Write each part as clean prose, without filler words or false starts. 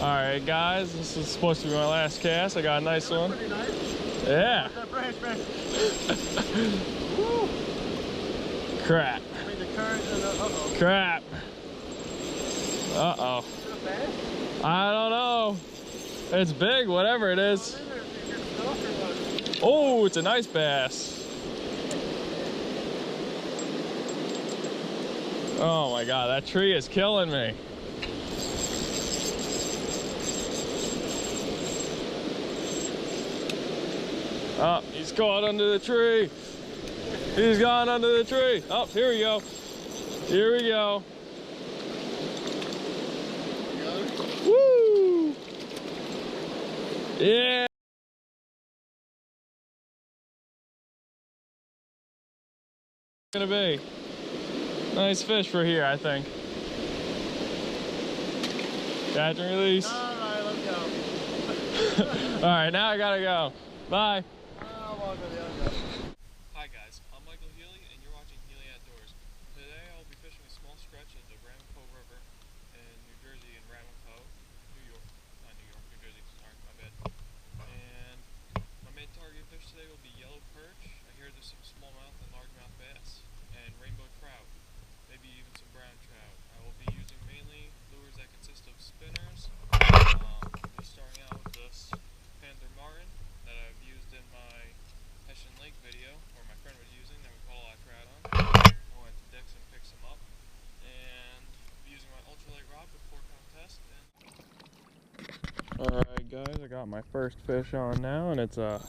Alright guys, this is supposed to be my last cast. I got a nice one. Pretty nice. Yeah. Woo. Crap. I mean, the current and the, uh-oh. Crap. Uh-oh. I don't know. It's big, whatever it is. Oh, it's a nice bass. Oh my God, that tree is killing me. Oh, he's caught under the tree. He's gone under the tree. Oh, here we go. Here we go. Woo! Yeah. Gonna be nice fish for here, I think. Catch and release. All right, let's go. All right, now I gotta go. Bye. Hi guys, I'm Healy and you're watching Healy Outdoors. Today I'll be fishing a small stretch of the Ramapo River in New Jersey and Ramapo, New York, not New York, New Jersey, sorry, my bad. And my main target fish today will be yellow perch. I hear there's some smallmouth and largemouth bass, and rainbow trout, maybe even some brown trout. I will be using mainly lures that consist of spinners. Just starting out with this Panther Martin that I've used in my Hessian Lake video, or my friend was using, that we caught a lot of trout on. I went to Dick's and picked some up, and I'm using my ultralight rod with 4-pound test. Alright guys, I got my first fish on now, and it's a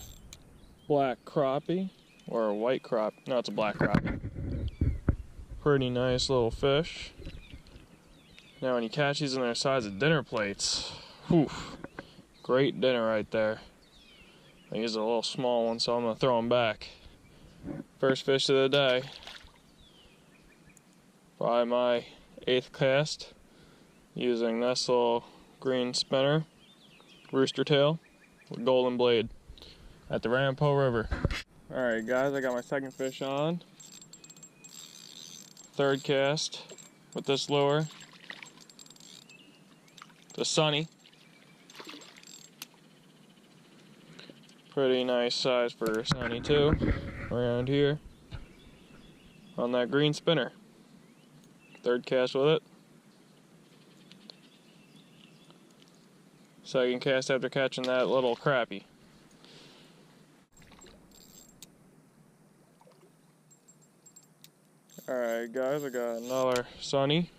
black crappie, or a white crappie. No, it's a black crappie. Pretty nice little fish. Now when you catch these in their size of dinner plates, whew, great dinner right there. I used a little small one, so I'm going to throw them back. First fish of the day. Probably my 8th cast. Using this little green spinner, rooster tail, with golden blade at the Ramapo River. Alright guys, I got my second fish on. 3rd cast with this lure. The Sunny. Pretty nice size for a Sunny too, around here. On that green spinner. 3rd cast with it. 2nd cast after catching that little crappie. Alright guys, I got another Sunny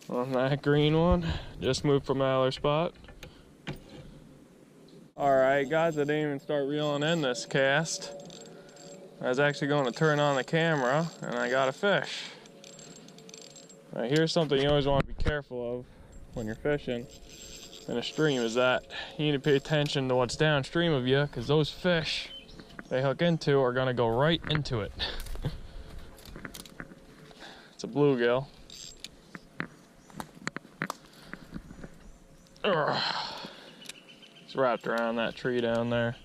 on that green one. Just moved from another spot. Alright guys, I didn't even start reeling in this cast. I was actually going to turn on the camera and I got a fish. Now here's something you always want to be careful of when you're fishing in a stream, is that you need to pay attention to what's downstream of you, because those fish they hook into are going to go right into it. It's a bluegill. Ugh. It's wrapped around that tree down there.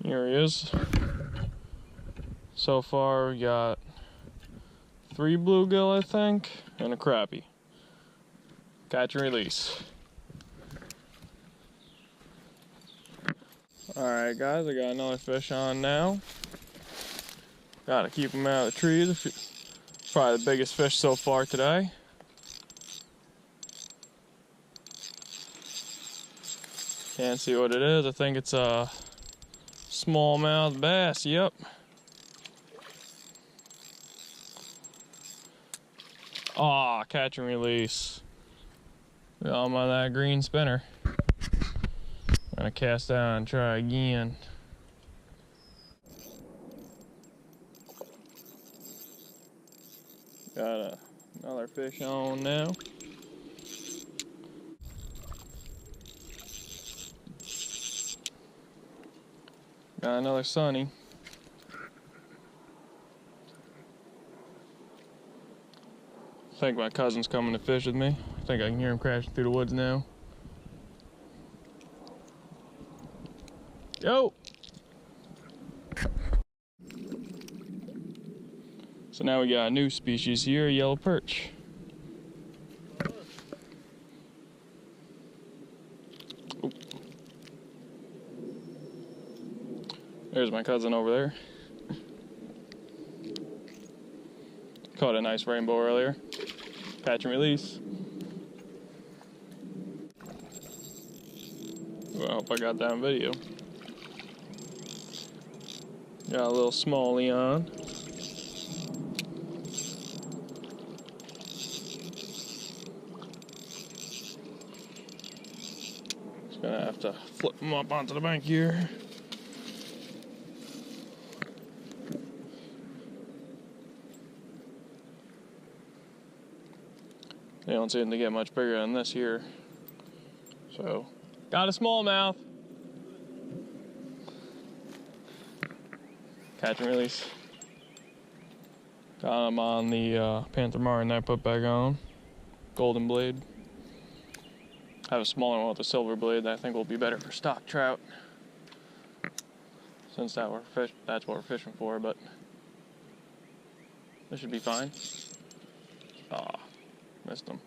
Here he is. So far we got 3 bluegill, I think, and a crappie. Catch and release. Alright guys, I got another fish on now. Gotta keep them out of the trees. Probably the biggest fish so far today. Can't see what it is. I think it's a smallmouth bass, yep. Aw, catch and release. Got him on that green spinner. Gonna cast out and try again. Got another fish on now. Got another Sunny. I think my cousin's coming to fish with me. I think I can hear him crashing through the woods now. Yo! So now we got a new species here, yellow perch. Oop. There's my cousin over there. Caught a nice rainbow earlier. Catch and release. Well, I hope I got that on video. Got a little smallie on. Just gonna have to flip them up onto the bank here. They don't seem to get much bigger than this here. So, got a smallmouth. Catch and release. Got him on the Panther Martin that I put back on. Golden blade. I have a smaller one with a silver blade that I think will be better for stock trout. Since that's what we're fishing for, but this should be fine. Ah, missed him.